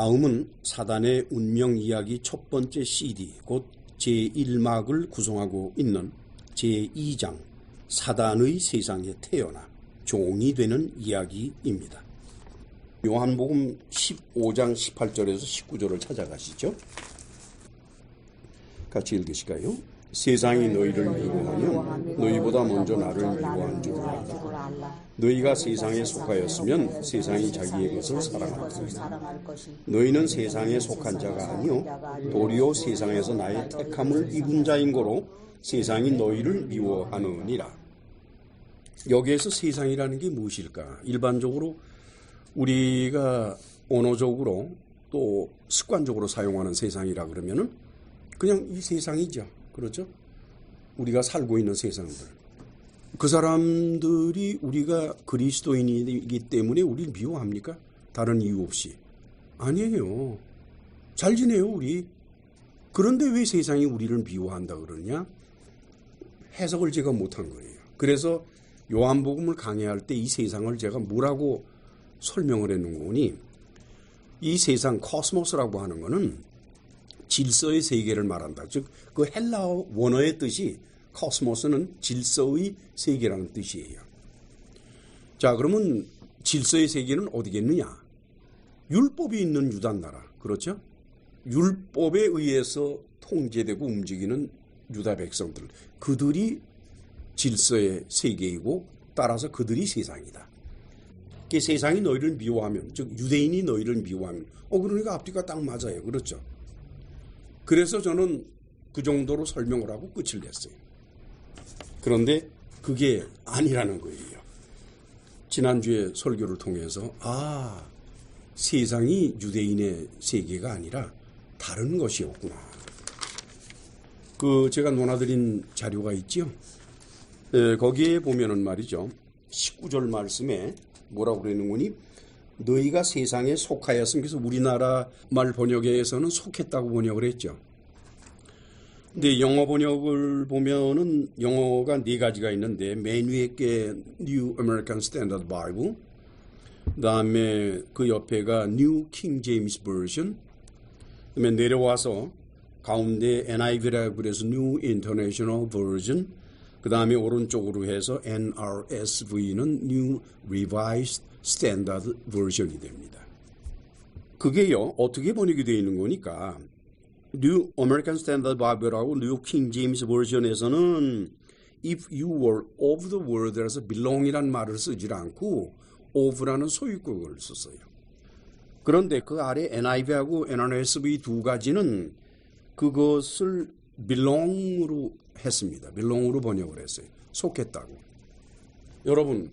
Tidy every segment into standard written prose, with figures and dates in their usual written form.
다음은 사단의 운명 이야기 첫 번째 CD, 곧 제1막을 구성하고 있는 제2장, 사단의 세상에 태어나 종이 되는 이야기입니다. 요한복음 15장 18절에서 19절을 찾아가시죠. 같이 읽으실까요? 세상이 너희를 미워하면 너희보다 먼저 나를 미워한 줄 알라. 너희가 세상에 속하였으면 세상이 자기의 것을 사랑할 것이다. 너희는 세상에 속한 자가 아니요 도리어 세상에서 나의 택함을 입은 자인 거로 세상이 너희를 미워하느니라. 여기에서 세상이라는 게 무엇일까? 일반적으로 우리가 언어적으로 또 습관적으로 사용하는 세상이라 그러면은 그냥 이 세상이죠. 그렇죠? 우리가 살고 있는 세상들. 그 사람들이 우리가 그리스도인이기 때문에 우리를 미워합니까? 다른 이유 없이. 아니에요. 잘 지내요, 우리. 그런데 왜 세상이 우리를 미워한다 그러냐? 해석을 제가 못한 거예요. 그래서 요한복음을 강해할 때 이 세상을 제가 뭐라고 설명을 했는 거니, 이 세상 코스모스라고 하는 거는 질서의 세계를 말한다. 즉 그 헬라어 원어의 뜻이 코스모스는 질서의 세계라는 뜻이에요. 자, 그러면 질서의 세계는 어디겠느냐? 율법이 있는 유다 나라. 그렇죠? 율법에 의해서 통제되고 움직이는 유다 백성들. 그들이 질서의 세계이고 따라서 그들이 세상이다. 세상이 너희를 미워하면, 즉 유대인이 너희를 미워하면, 그러니까 앞뒤가 딱 맞아요. 그렇죠? 그래서 저는 그 정도로 설명을 하고 끝을 냈어요. 그런데 그게 아니라는 거예요. 지난주에 설교를 통해서 세상이 유대인의 세계가 아니라 다른 것이었구나. 제가 논하드린 자료가 있죠. 거기에 보면은 말이죠. 19절 말씀에 뭐라고 그러는 거니? 너희가 세상에 속하였음. 그래서 우리나라 말 번역에서는 속했다고 번역을 했죠. 근데 영어 번역을 보면은 영어가 네 가지가 있는데 맨 위에 게 New American Standard Bible, 그다음에 그 옆에가 New King James Version, 그다음에 내려와서 가운데 NIV라고 그래서 New International Version, 그다음에 오른쪽으로 해서 NRSV는 New Revised Standard Version이 됩니다. 그게요, 어떻게 번역이 되어 있는 거니까 New American Standard Bible하고 New King James Version에서는 if you were of the world에서 belong이라는 말을 쓰질 않고 of라는 소유격을 썼어요. 그런데 그 아래 NIV하고 NRSV 두 가지는 그것을 belong으로 했습니다. belong으로 번역을 했어요. 속했다고. 여러분,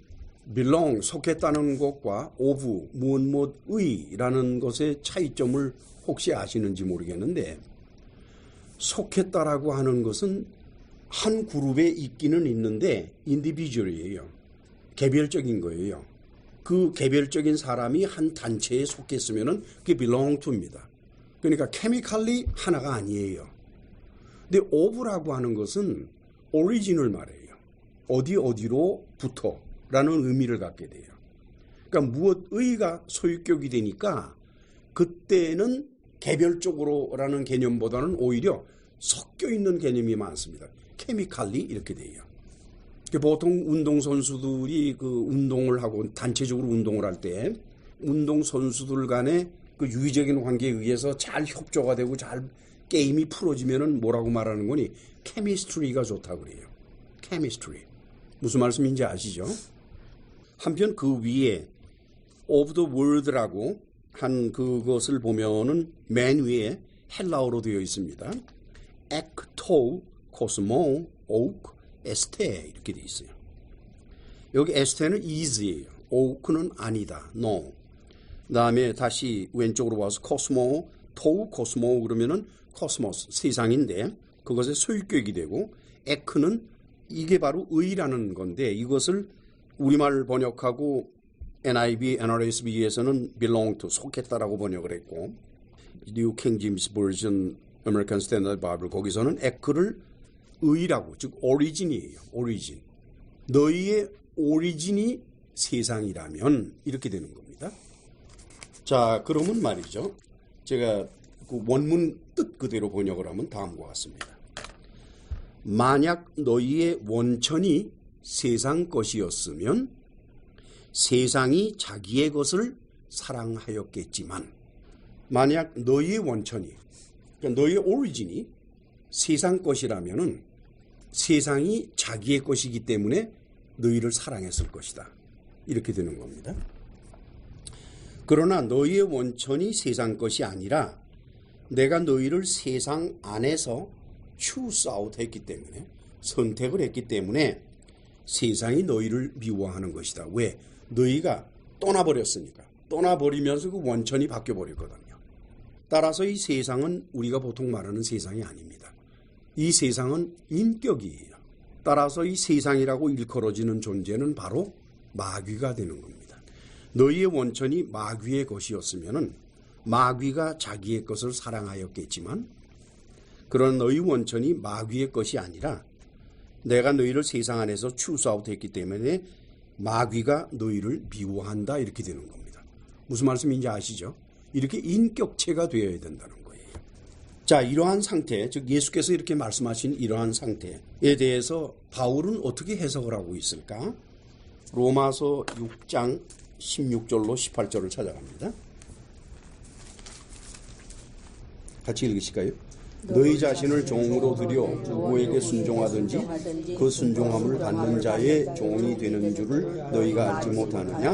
belong, 속했다는 것과 of, 무엇의라는 것의 차이점을 혹시 아시는지 모르겠는데, 속했다라고 하는 것은 한 그룹에 있기는 있는데 인디비주얼이에요. 개별적인 거예요. 그 개별적인 사람이 한 단체에 속했으면은 그게 belong to입니다. 그러니까 케미칼리 하나가 아니에요. 근데 of라고 하는 것은 오리진을 말해요. 어디로부터 라는 의미를 갖게 돼요. 그러니까 무엇의가 소유격이 되니까 그때는 개별적으로라는 개념보다는 오히려 섞여 있는 개념이 많습니다. 케미칼리 이렇게 돼요. 보통 운동선수들이 그 운동을 하고 단체적으로 운동을 할 때 운동선수들 간의 그 유기적인 관계에 의해서 잘 협조가 되고 잘 게임이 풀어지면은 뭐라고 말하는 거니? 케미스트리가 좋다고 그래요. 케미스트리. 무슨 말씀인지 아시죠? 한편 그 위에 of the world라고 한 그것을 보면은 맨 위에 헬라어로 되어 있습니다. ekto, cosmo, ok, este 이렇게 되어 있어요. 여기 este는 is예요. ok는 아니다, no. 그다음에 다시 왼쪽으로 와서 cosmo, to, cosmo 그러면은 cosmos 세상인데 그것의 소유격이 되고 ek는 이게 바로 의라는 건데 이것을 우리말 번역하고 NIV, NRSV에서는 belong to, 속했다라고 번역을 했고 New King James Version, American Standard Bible 거기서는 ek를 의라고, 즉 오리진이에요. 오리진. 너희의 오리진이 세상이라면 이렇게 되는 겁니다. 자, 그러면 말이죠. 제가 그 원문 뜻 그대로 번역을 하면 다음과 같습니다. 만약 너희의 원천이 세상 것이었으면 세상이 자기의 것을 사랑하였겠지만, 만약 너희의 원천이, 그러니까 너희의 오리진이 세상 것이라면은 세상이 자기의 것이기 때문에 너희를 사랑했을 것이다. 이렇게 되는 겁니다. 그러나 너희의 원천이 세상 것이 아니라 내가 너희를 세상 안에서 choose out 했기 때문에, 선택을 했기 때문에 세상이 너희를 미워하는 것이다. 왜? 너희가 떠나버렸으니까. 떠나버리면서 그 원천이 바뀌어버렸거든요. 따라서 이 세상은 우리가 보통 말하는 세상이 아닙니다. 이 세상은 인격이에요. 따라서 이 세상이라고 일컬어지는 존재는 바로 마귀가 되는 겁니다. 너희의 원천이 마귀의 것이었으면 마귀가 자기의 것을 사랑하였겠지만, 그런 너희 원천이 마귀의 것이 아니라 내가 너희를 세상 안에서 추수아웃 했기 때문에 마귀가 너희를 미워한다. 이렇게 되는 겁니다. 무슨 말씀인지 아시죠? 이렇게 인격체가 되어야 된다는 거예요. 자, 이러한 상태, 즉 예수께서 이렇게 말씀하신 이러한 상태에 대해서 바울은 어떻게 해석을 하고 있을까? 로마서 6장 16절로 18절을 찾아갑니다. 같이 읽으실까요? 너희 자신을 종으로 들여 누구에게 순종하든지 그 순종함을 받는 자의 종이 되는 줄을 너희가 알지 못하느냐?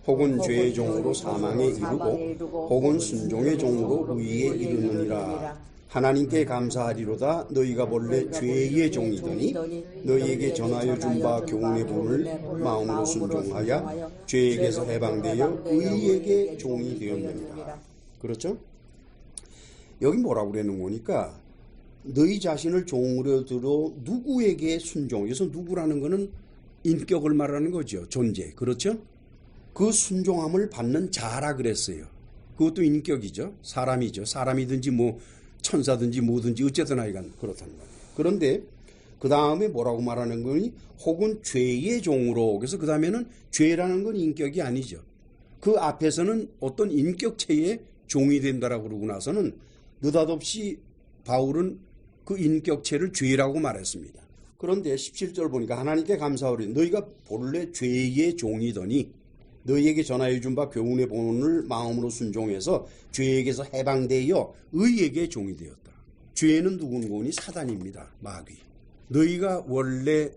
혹은 죄의 종으로 사망에 이르고 혹은 순종의 종으로 의에 이르느니라. 하나님께 감사하리로다. 너희가 본래 죄의 종이더니 너희에게 전하여 준 바 교훈의 본을 마음으로 순종하여 죄에게서 해방되어 의에게 종이 되었느니라. 그렇죠? 여기 뭐라고 그러는 거니까 너희 자신을 종으로 들어 누구에게 순종. 여기서 누구라는 거는 인격을 말하는 거죠. 존재. 그렇죠? 그 순종함을 받는 자라 그랬어요. 그것도 인격이죠. 사람이죠. 사람이든지 뭐 천사든지 뭐든지 어쨌든 하여간 그렇다는 거예요. 그런데 그 다음에 뭐라고 말하는 거니? 혹은 죄의 종으로. 그래서 그 다음에는 죄라는 건 인격이 아니죠. 그 앞에서는 어떤 인격체의 종이 된다라고 그러고 나서는 느닷없이 바울은 그 인격체를 죄라고 말했습니다. 그런데 17절 보니까 하나님께 감사하리. 너희가 본래 죄의 종이더니 너희에게 전하여 준 바 교훈의 본을 마음으로 순종해서 죄에게서 해방되어 의에게 종이 되었다. 죄는 누군고니? 사단입니다. 마귀. 너희가 원래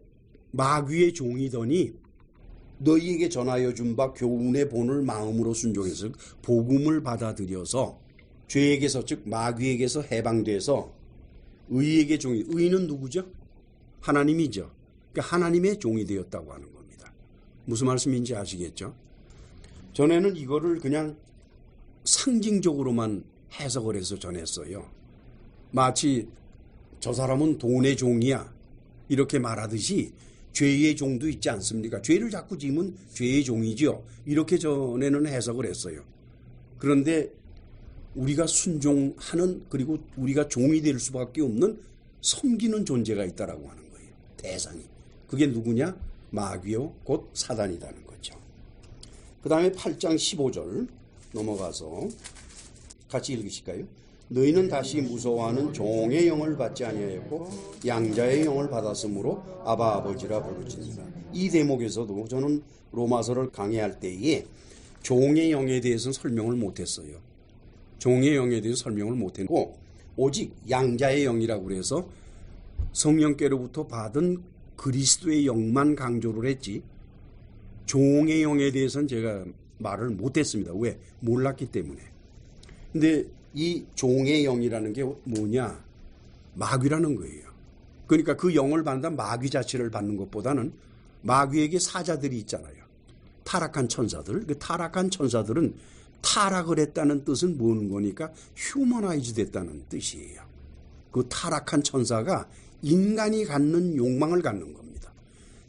마귀의 종이더니 너희에게 전하여 준 바 교훈의 본을 마음으로 순종해서 복음을 받아들여서 죄에게서, 즉 마귀에게서 해방돼서 의에게 종이. 의는 누구죠? 하나님이죠. 그러니까 하나님의 종이 되었다고 하는 겁니다. 무슨 말씀인지 아시겠죠? 전에는 이거를 그냥 상징적으로만 해석을 해서 전했어요. 마치 저 사람은 돈의 종이야 이렇게 말하듯이 죄의 종도 있지 않습니까? 죄를 자꾸 지으면 죄의 종이죠. 이렇게 전에는 해석을 했어요. 그런데 우리가 순종하는, 그리고 우리가 종이 될 수밖에 없는 섬기는 존재가 있다라고 하는 거예요. 대상이. 그게 누구냐? 마귀요 곧 사단이라는 거죠. 그 다음에 8장 15절 넘어가서 같이 읽으실까요? 너희는 다시 무서워하는 종의 영을 받지 아니하였고 양자의 영을 받았으므로 아바 아버지라 부르짖느라. 이 대목에서도 저는 로마서를 강의할 때에 종의 영에 대해서는 설명을 못했어요. 종의 영에 대해서 설명을 못했고 오직 양자의 영이라고 해서 성령께로부터 받은 그리스도의 영만 강조를 했지 종의 영에 대해서는 제가 말을 못했습니다. 왜? 몰랐기 때문에. 근데 이 종의 영이라는 게 뭐냐? 마귀라는 거예요. 그러니까 그 영을 받는다면 마귀 자체를 받는 것보다는 마귀에게 사자들이 있잖아요. 타락한 천사들. 그 타락한 천사들은 타락을 했다는 뜻은 뭐는 거니까 휴머나이즈 됐다는 뜻이에요. 그 타락한 천사가 인간이 갖는 욕망을 갖는 겁니다.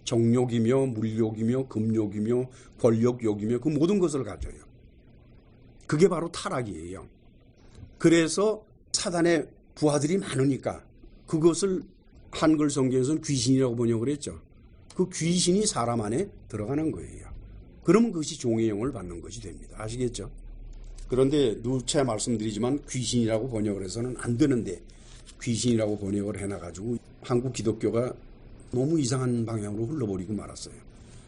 정욕이며 물욕이며 금욕이며 권력욕이며 그 모든 것을 가져요. 그게 바로 타락이에요. 그래서 사단의 부하들이 많으니까 그것을 한글 성경에서는 귀신이라고 번역을 했죠. 그 귀신이 사람 안에 들어가는 거예요. 그러면 그것이 종의 영을 받는 것이 됩니다. 아시겠죠? 그런데 누차 말씀드리지만 귀신이라고 번역을 해서는 안 되는데 귀신이라고 번역을 해놔가지고 한국 기독교가 너무 이상한 방향으로 흘러버리고 말았어요.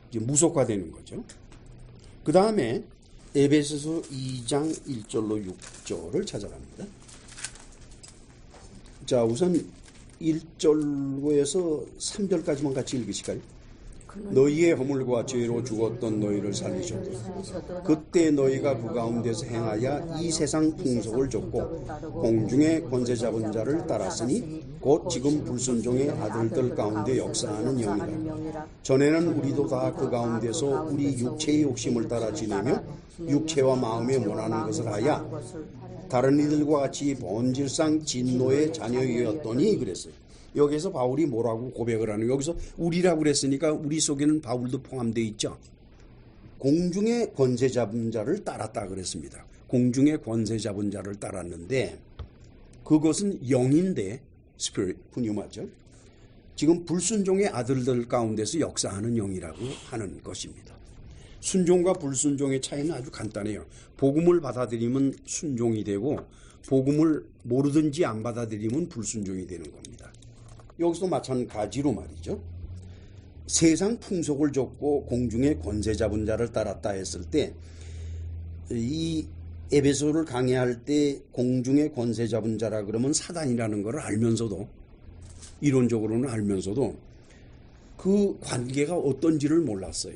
이제 무속화되는 거죠. 그 다음에 에베소서 2장 1절로 6절을 찾아갑니다. 자, 우선 1절로에서 3절까지만 같이 읽으실까요? 너희의 허물과 죄로 죽었던 너희를 살리셨고 그때 너희가 그 가운데서 행하여 이 세상 풍속을 좇고 공중의 권세 잡은 자를 따랐으니 곧 지금 불순종의 아들들 가운데 역사하는 영이다. 전에는 우리도 다 그 가운데서 우리 육체의 욕심을 따라 지내며 육체와 마음에 원하는 것을 하여 다른 이들과 같이 본질상 진노의 자녀이었더니 그랬어요. 여기서 바울이 뭐라고 고백을 하는 거예요? 여기서 우리라고 그랬으니까 우리 속에는 바울도 포함되어 있죠. 공중의 권세 잡은 자를 따랐다 그랬습니다. 공중의 권세 잡은 자를 따랐는데 그것은 영인데 스피릿 분유마죠. 지금 불순종의 아들들 가운데서 역사하는 영이라고 하는 것입니다. 순종과 불순종의 차이는 아주 간단해요. 복음을 받아들이면 순종이 되고 복음을 모르든지 안 받아들이면 불순종이 되는 겁니다. 여기서도 마찬가지로 말이죠. 세상 풍속을 좇고 공중의 권세 잡은 자를 따랐다 했을 때 이 에베소를 강의할 때 공중의 권세 잡은 자라 그러면 사단이라는 걸 알면서도 이론적으로는 알면서도 그 관계가 어떤지를 몰랐어요.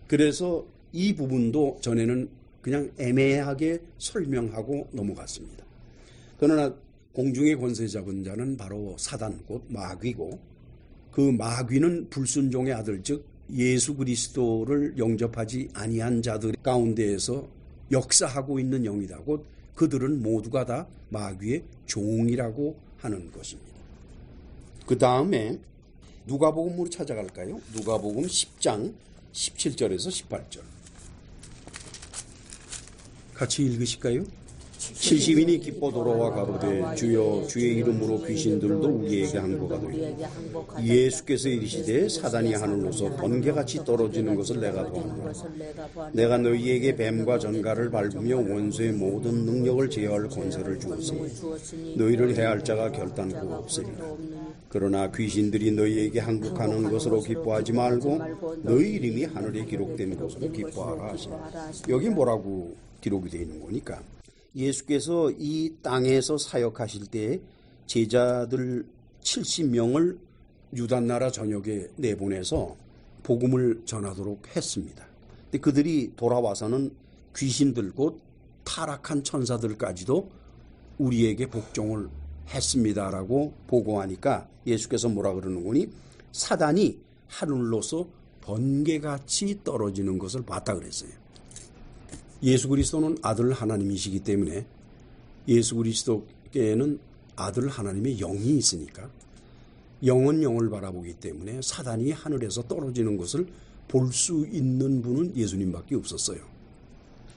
그래서 이 부분도 전에는 그냥 애매하게 설명하고 넘어갔습니다. 그러나 공중의 권세 잡은 자는 바로 사단 곧 마귀고 그 마귀는 불순종의 아들 즉 예수 그리스도를 영접하지 아니한 자들 가운데에서 역사하고 있는 영이다. 곧 그들은 모두가 다 마귀의 종이라고 하는 것입니다. 그 다음에 누가복음으로 찾아갈까요? 누가복음 10장 17절에서 18절 같이 읽으실까요? 70인이 기뻐 돌아와 가로되 주여 주의 이름으로 귀신들도 우리에게 항거가 되고 예수께서 이르시되 사단이 하늘로서 번개같이 떨어지는 것을 내가 보았노라. 내가 너희에게 뱀과 전갈을 밟으며 원수의 모든 능력을 제어할 권세를 주었으니 너희를 해할 자가 결단코 없으리라. 그러나 귀신들이 너희에게 항복하는 것으로 기뻐하지 말고 너희 이름이 하늘에 기록된 것으로 기뻐하라 하시라. 여기 뭐라고 기록이 되어 있는 거니까 예수께서 이 땅에서 사역하실 때 제자들 70명을 유단 나라 전역에 내보내서 복음을 전하도록 했습니다. 근데 그들이 돌아와서는 귀신들 곧 타락한 천사들까지도 우리에게 복종을 했습니다라고 보고하니까 예수께서 뭐라 그러는 거니? 사단이 하늘로서 번개같이 떨어지는 것을 봤다 그랬어요. 예수 그리스도는 아들 하나님이시기 때문에 예수 그리스도께는 아들 하나님의 영이 있으니까 영은 영을 바라보기 때문에 사단이 하늘에서 떨어지는 것을 볼 수 있는 분은 예수님밖에 없었어요.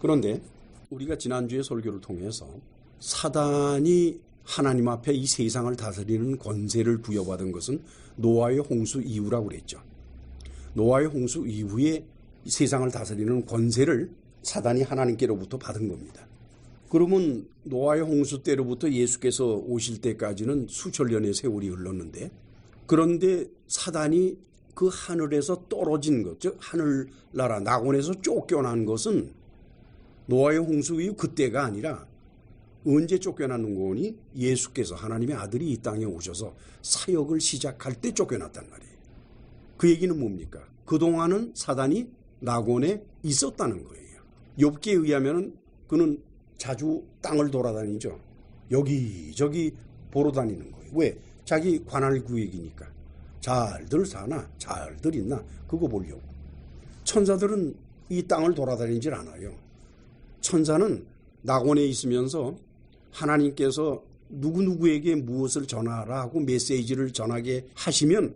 그런데 우리가 지난주에 설교를 통해서 사단이 하나님 앞에 이 세상을 다스리는 권세를 부여받은 것은 노아의 홍수 이후라고 그랬죠. 노아의 홍수 이후에 세상을 다스리는 권세를 사단이 하나님께로부터 받은 겁니다. 그러면 노아의 홍수 때로부터 예수께서 오실 때까지는 수천 년의 세월이 흘렀는데 그런데 사단이 그 하늘에서 떨어진 것, 즉 하늘나라 낙원에서 쫓겨난 것은 노아의 홍수 이후 그때가 아니라 언제 쫓겨나는 거니? 예수께서 하나님의 아들이 이 땅에 오셔서 사역을 시작할 때 쫓겨났단 말이에요. 그 얘기는 뭡니까? 그동안은 사단이 낙원에 있었다는 거예요. 욥기에 의하면 그는 자주 땅을 돌아다니죠. 여기저기 보러 다니는 거예요. 왜? 자기 관할 구역이니까. 잘들 사나? 잘들 있나? 그거 보려고. 천사들은 이 땅을 돌아다니질 않아요. 천사는 낙원에 있으면서 하나님께서 누구누구에게 무엇을 전하라 하고 메시지를 전하게 하시면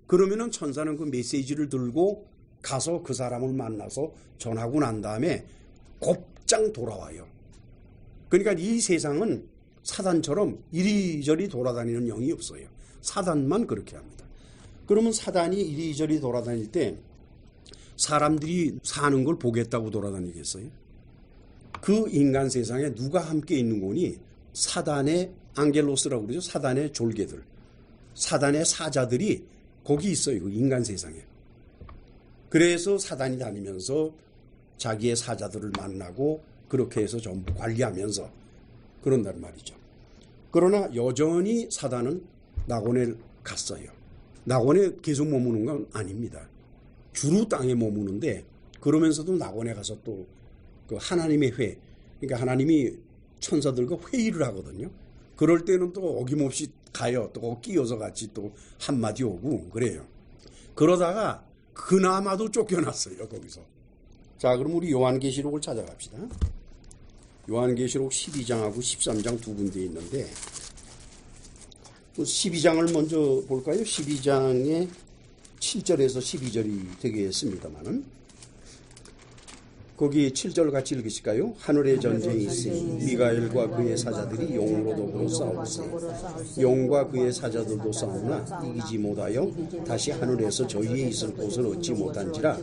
그러면은 천사는 그 메시지를 들고 가서 그 사람을 만나서 전하고 난 다음에 곱장 돌아와요. 그러니까 이 세상은 사단처럼 이리저리 돌아다니는 영이 없어요. 사단만 그렇게 합니다. 그러면 사단이 이리저리 돌아다닐 때 사람들이 사는 걸 보겠다고 돌아다니겠어요? 그 인간 세상에 누가 함께 있는 거니? 사단의 앙겔로스라고 그러죠. 사단의 졸개들, 사단의 사자들이 거기 있어요. 그 인간 세상에. 그래서 사단이 다니면서 자기의 사자들을 만나고 그렇게 해서 전부 관리하면서 그런단 말이죠. 그러나 여전히 사단은 낙원에 갔어요. 낙원에 계속 머무는 건 아닙니다. 주로 땅에 머무는데 그러면서도 낙원에 가서 또 그 하나님의 회, 그러니까 하나님이 천사들과 회의를 하거든요. 그럴 때는 또 어김없이 가요. 또 끼어서 같이 또 한마디 오고 그래요. 그러다가 그나마도 쫓겨났어요. 거기서. 자, 그럼 우리 요한계시록을 찾아갑시다. 요한계시록 12장하고 13장 두 군데 있는데 12장을 먼저 볼까요? 12장에 7절에서 12절이 되겠습니다만은 거기 7절 같이 읽으실까요? 하늘의 전쟁이 있으니 미가엘과 그의 사자들이 용으로 더불어 싸우세 용과 그의 사자들도 싸우나 이기지 못하여 다시 하늘에서 저희의 있을 곳을 얻지 못한지라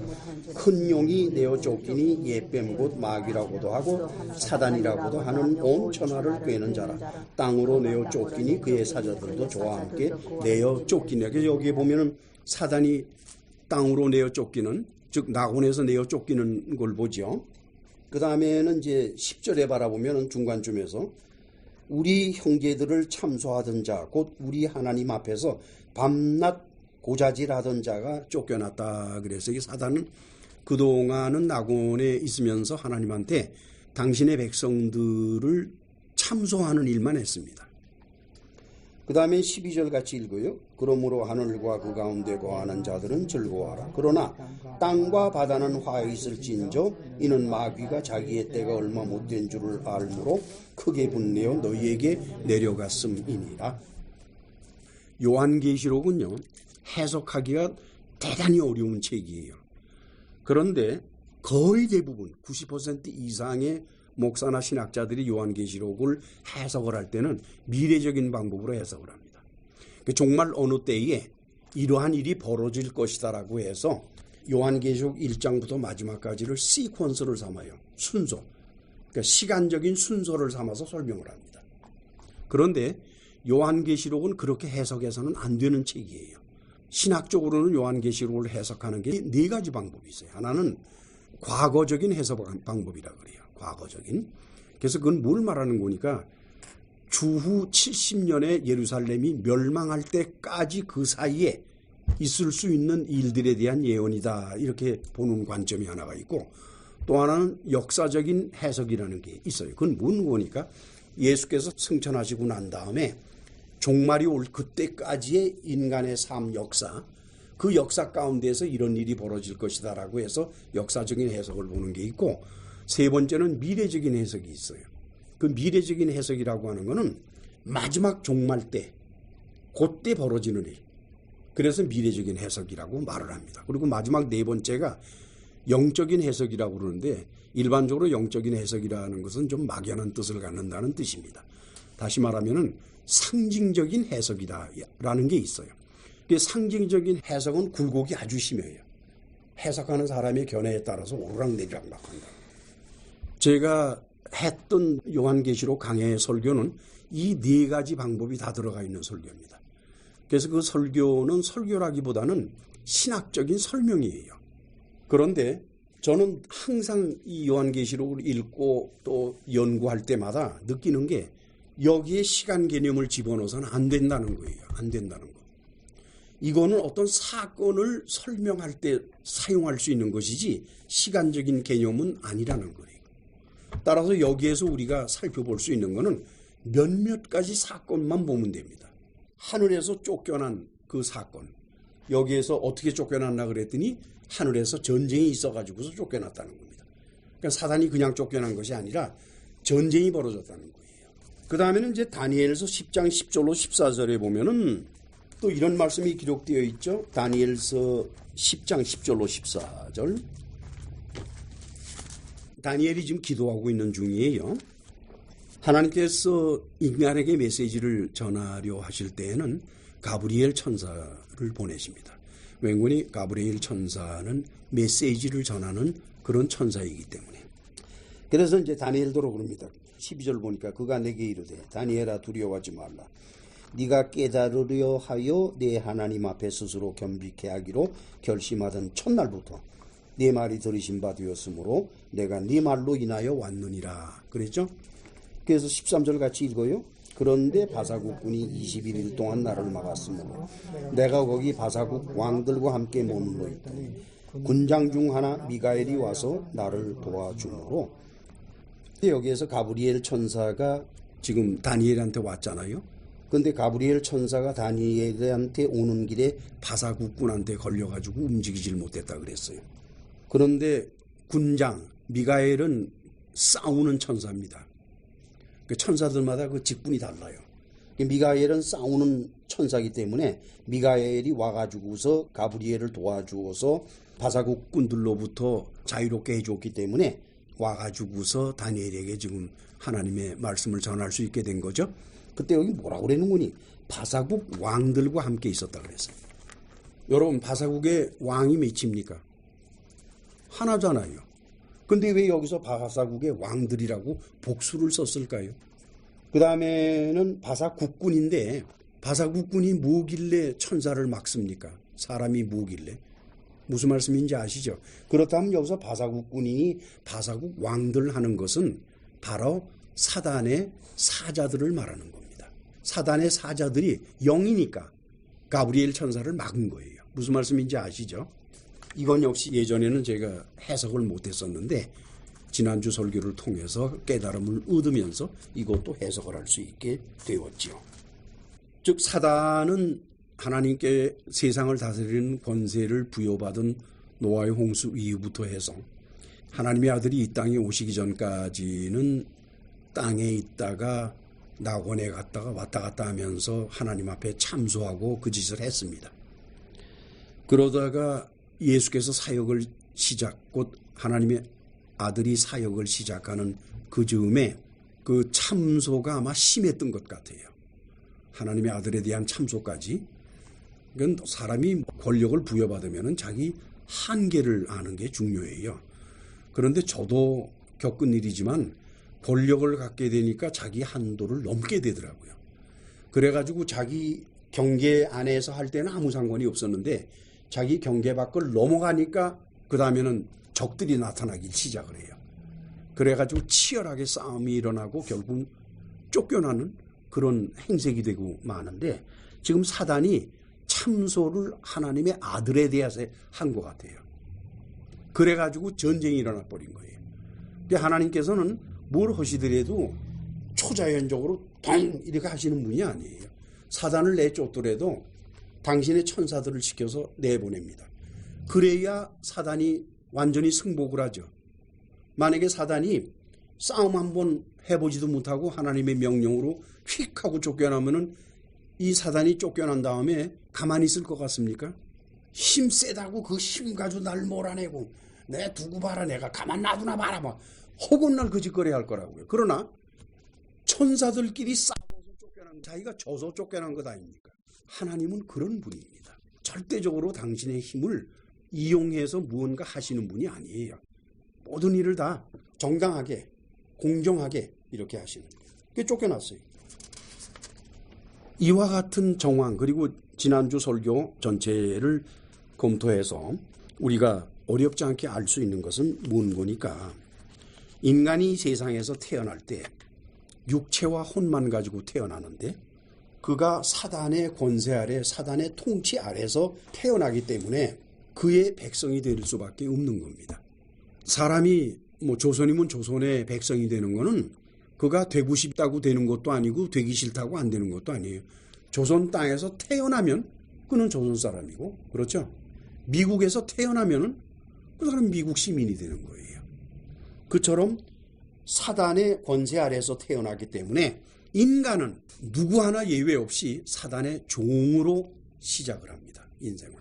큰 용이 내어 쫓기니 옛뱀 곧 마귀라고도 하고 사단이라고도 하는 온 천하를 꿰는 자라 땅으로 내어 쫓기니 그의 사자들도 저와 함께 내어 쫓기니. 여기에 보면은 사단이 땅으로 내어 쫓기는, 즉 낙원에서 내어 쫓기는 걸 보죠. 그 다음에는 이제 10절에 바라보면 중간쯤에서 우리 형제들을 참소하던 자, 곧 우리 하나님 앞에서 밤낮 고자질하던 자가 쫓겨났다. 그래서 이 사단은 그동안은 낙원에 있으면서 하나님한테 당신의 백성들을 참소하는 일만 했습니다. 그 다음에 12절 같이 읽어요. 그러므로 하늘과 그 가운데 거하는 자들은 즐거워하라. 그러나 땅과 바다는 화해 있을진저 이는 마귀가 자기의 때가 얼마 못된 줄을 알므로 크게 분내어 너희에게 내려갔음이니라. 요한계시록은요, 해석하기가 대단히 어려운 책이에요. 그런데 거의 대부분 90% 이상의 목사나 신학자들이 요한계시록을 해석을 할 때는 미래적인 방법으로 해석을 합니다. 정말 어느 때에 이러한 일이 벌어질 것이다라고 해서 요한계시록 1장부터 마지막까지를 시퀀스를 삼아요. 순서. 그러니까 시간적인 순서를 삼아서 설명을 합니다. 그런데 요한계시록은 그렇게 해석해서는 안 되는 책이에요. 신학적으로는 요한계시록을 해석하는 게 네 가지 방법이 있어요. 하나는 과거적인 해석 방법이라 그래요. 과거적인. 그래서 그건 뭘 말하는 거니까 주후 70년에 예루살렘이 멸망할 때까지 그 사이에 있을 수 있는 일들에 대한 예언이다. 이렇게 보는 관점이 하나가 있고 또 하나는 역사적인 해석이라는 게 있어요. 그건 뭔 거니까 예수께서 승천하시고 난 다음에 종말이 올 그때까지의 인간의 삶 역사, 그 역사 가운데서 이런 일이 벌어질 것이다라고 해서 역사적인 해석을 보는 게 있고 세 번째는 미래적인 해석이 있어요. 그 미래적인 해석이라고 하는 거는 마지막 종말 때, 그때 벌어지는 일. 그래서 미래적인 해석이라고 말을 합니다. 그리고 마지막 네 번째가 영적인 해석이라고 그러는데 일반적으로 영적인 해석이라는 것은 좀 막연한 뜻을 갖는다는 뜻입니다. 다시 말하면은 상징적인 해석이다라는 게 있어요. 상징적인 해석은 굴곡이 아주 심해요. 해석하는 사람의 견해에 따라서 오르락내리락 막 한다. 제가 했던 요한계시록 강해의 설교는 이 네 가지 방법이 다 들어가 있는 설교입니다. 그래서 그 설교는 설교라기보다는 신학적인 설명이에요. 그런데 저는 항상 이 요한계시록을 읽고 또 연구할 때마다 느끼는 게 여기에 시간 개념을 집어넣어서는 안 된다는 거예요. 안 된다는 거. 이거는 어떤 사건을 설명할 때 사용할 수 있는 것이지 시간적인 개념은 아니라는 거예요. 따라서 여기에서 우리가 살펴볼 수 있는 것은 몇몇 가지 사건만 보면 됩니다. 하늘에서 쫓겨난 그 사건. 여기에서 어떻게 쫓겨났나 그랬더니 하늘에서 전쟁이 있어가지고서 쫓겨났다는 겁니다. 그러니까 사단이 그냥 쫓겨난 것이 아니라 전쟁이 벌어졌다는 거예요. 그 다음에는 이제 다니엘서 10장 10절로 14절에 보면은 또 이런 말씀이 기록되어 있죠. 다니엘서 10장 10절로 14절. 다니엘이 지금 기도하고 있는 중이에요. 하나님께서 인간에게 메시지를 전하려 하실 때에는 가브리엘 천사를 보내십니다. 왠고니 가브리엘 천사는 메시지를 전하는 그런 천사이기 때문에. 그래서 이제 다니엘도로 그럽니다. 12절 보니까 그가 내게 이르되 다니엘아 두려워하지 말라. 네가 깨달으려 하여 네 하나님 앞에 스스로 겸비케 하기로 결심하던 첫날부터 네 말이 들으신 바 되었으므로 내가 네 말로 인하여 왔느니라. 그랬죠? 그래서 13절 같이 읽어요. 그런데 바사국군이 21일 동안 나를 막았으므로 내가 거기 바사국 왕들과 함께 머물러 있더니 군장 중 하나 미가엘이 와서 나를 도와주므로. 여기에서 가브리엘 천사가 지금 다니엘한테 왔잖아요. 근데 가브리엘 천사가 다니엘한테 오는 길에 바사국군한테 걸려가지고 움직이질 못했다 그랬어요. 그런데 군장 미가엘은 싸우는 천사입니다. 그 천사들마다 그 직분이 달라요. 미가엘은 싸우는 천사이기 때문에 미가엘이 와가지고서 가브리엘을 도와주어서 바사국군들로부터 자유롭게 해줬기 때문에 와가지고서 다니엘에게 지금 하나님의 말씀을 전할 수 있게 된 거죠. 그때 여기 뭐라고 그러는 거니? 바사국 왕들과 함께 있었다 그랬어요. 여러분 바사국의 왕이 몇입니까? 하나잖아요. 근데 왜 여기서 바사국의 왕들이라고 복수를 썼을까요? 그 다음에는 바사국군인데 바사국군이 뭐길래 천사를 막습니까? 사람이 뭐길래? 무슨 말씀인지 아시죠? 그렇다면 여기서 바사국군이 바사국 왕들 하는 것은 바로 사단의 사자들을 말하는 겁니다. 사단의 사자들이 영이니까 가브리엘 천사를 막은 거예요. 무슨 말씀인지 아시죠? 이건 역시 예전에는 제가 해석을 못했었는데 지난주 설교를 통해서 깨달음을 얻으면서 이것도 해석을 할 수 있게 되었죠. 즉 사단은 하나님께 세상을 다스리는 권세를 부여받은 노아의 홍수 이후부터 해서 하나님의 아들이 이 땅에 오시기 전까지는 땅에 있다가 낙원에 갔다가 왔다 갔다 하면서 하나님 앞에 참소하고 그 짓을 했습니다. 그러다가 예수께서 사역을 곧 하나님의 아들이 사역을 시작하는 그 즈음에 그 참소가 아마 심했던 것 같아요. 하나님의 아들에 대한 참소까지. 그건 사람이 권력을 부여받으면 자기 한계를 아는 게 중요해요. 그런데 저도 겪은 일이지만 권력을 갖게 되니까 자기 한도를 넘게 되더라고요. 그래가지고 자기 경계 안에서 할 때는 아무 상관이 없었는데 자기 경계 밖을 넘어가니까 그 다음에는 적들이 나타나기 시작을 해요. 그래가지고 치열하게 싸움이 일어나고 결국 쫓겨나는 그런 행색이 되고 마는데 지금 사단이 참소를 하나님의 아들에 대해서 한 것 같아요. 그래가지고 전쟁이 일어나 버린 거예요. 근데 하나님께서는 뭘 하시더라도 초자연적으로 덩 이렇게 하시는 분이 아니에요. 사단을 내쫓더라도 당신의 천사들을 시켜서 내보냅니다. 그래야 사단이 완전히 승복을 하죠. 만약에 사단이 싸움 한번 해보지도 못하고 하나님의 명령으로 휙 하고 쫓겨나면은 이 사단이 쫓겨난 다음에 가만히 있을 것 같습니까? 힘 세다고 그 힘 가지고 날 몰아내고 내 두고 봐라 내가 가만 놔두나 봐라 막 허건날 그 짓거리 할 거라고요. 그러나 천사들끼리 싸워서 쫓겨난 자기가 져서 쫓겨난 것 아닙니까? 하나님은 그런 분입니다. 절대적으로 당신의 힘을 이용해서 무언가 하시는 분이 아니에요. 모든 일을 다 정당하게 공정하게 이렇게 하시는 거예요. 그게 쫓겨났어요. 이와 같은 정황 그리고 지난주 설교 전체를 검토해서 우리가 어렵지 않게 알 수 있는 것은 뭔 거니까 인간이 세상에서 태어날 때 육체와 혼만 가지고 태어나는데 그가 사단의 권세 아래 사단의 통치 아래서 태어나기 때문에 그의 백성이 될 수밖에 없는 겁니다. 사람이 조선이면 조선의 백성이 되는 거는 그가 되고 싶다고 되는 것도 아니고 되기 싫다고 안 되는 것도 아니에요. 조선 땅에서 태어나면 그는 조선 사람이고 그렇죠. 미국에서 태어나면 그 사람은 미국 시민이 되는 거예요. 그처럼 사단의 권세 아래서 태어나기 때문에 인간은 누구 하나 예외 없이 사단의 종으로 시작을 합니다. 인생을.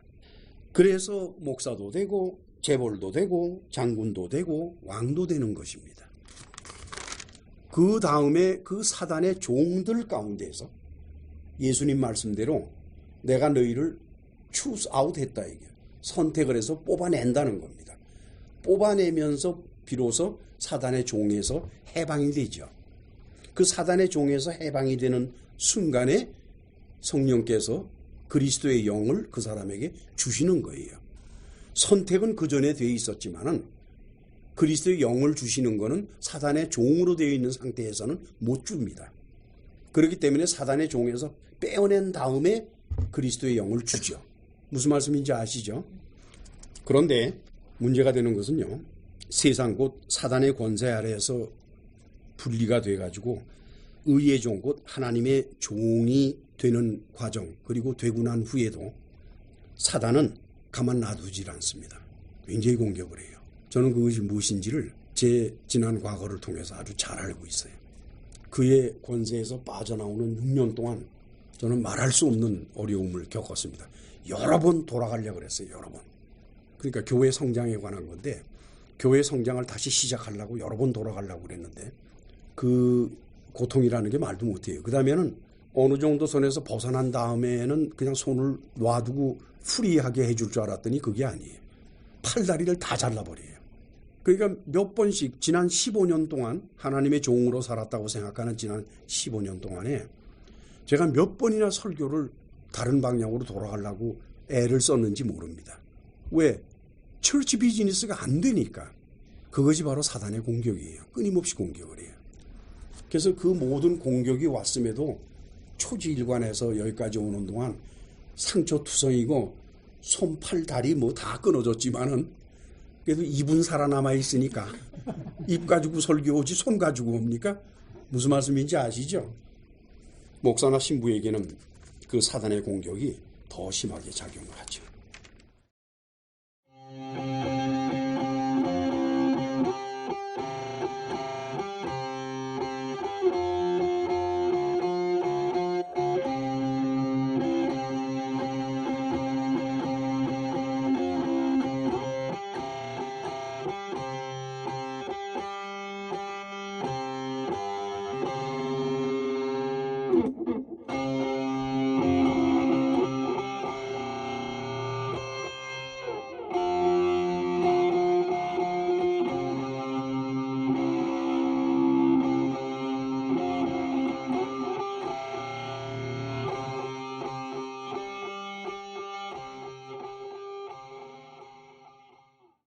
그래서 목사도 되고 재벌도 되고 장군도 되고 왕도 되는 것입니다. 그 다음에 그 사단의 종들 가운데서 예수님 말씀대로 내가 너희를 choose out 했다 이게 선택을 해서 뽑아낸다는 겁니다. 뽑아내면서 비로소 사단의 종에서 해방이 되죠. 그 사단의 종에서 해방이 되는 순간에 성령께서 그리스도의 영을 그 사람에게 주시는 거예요. 선택은 그 전에 되어 있었지만은 그리스도의 영을 주시는 것은 사단의 종으로 되어 있는 상태에서는 못 줍니다. 그렇기 때문에 사단의 종에서 빼어낸 다음에 그리스도의 영을 주죠. 무슨 말씀인지 아시죠? 그런데 문제가 되는 것은요, 세상 곧 사단의 권세 아래에서 분리가 돼가지고 의의 종 곧 하나님의 종이 되는 과정, 그리고 되고 난 후에도 사단은 가만 놔두질 않습니다. 굉장히 공격을 해요. 저는 그것이 무엇인지를 제 지난 과거를 통해서 아주 잘 알고 있어요. 그의 권세에서 빠져나오는 6년 동안 저는 말할 수 없는 어려움을 겪었습니다. 여러 번 돌아가려고 그랬어요. 여러 번. 그러니까 교회 성장에 관한 건데, 교회 성장을 다시 시작하려고 여러 번 돌아가려고 그랬는데 그 고통이라는 게 말도 못해요. 그 다음에는 어느 정도 선에서 벗어난 다음에는 그냥 손을 놔두고 프리하게 해줄 줄 알았더니 그게 아니에요. 팔다리를 다 잘라버려요. 그러니까 몇 번씩 지난 15년 동안 하나님의 종으로 살았다고 생각하는 지난 15년 동안에 제가 몇 번이나 설교를 다른 방향으로 돌아가려고 애를 썼는지 모릅니다. 왜? 철치 비즈니스가 안 되니까. 그것이 바로 사단의 공격이에요. 끊임없이 공격을 해요. 그래서 그 모든 공격이 왔음에도 초지일관에서 여기까지 오는 동안 상처투성이고 손, 팔, 다리 뭐 다 끊어졌지만은 그래도 입은 살아남아 있으니까 입 가지고 설교오지 손 가지고 옵니까? 무슨 말씀인지 아시죠? 목사나 신부에게는 그 사단의 공격이 더 심하게 작용을 하죠.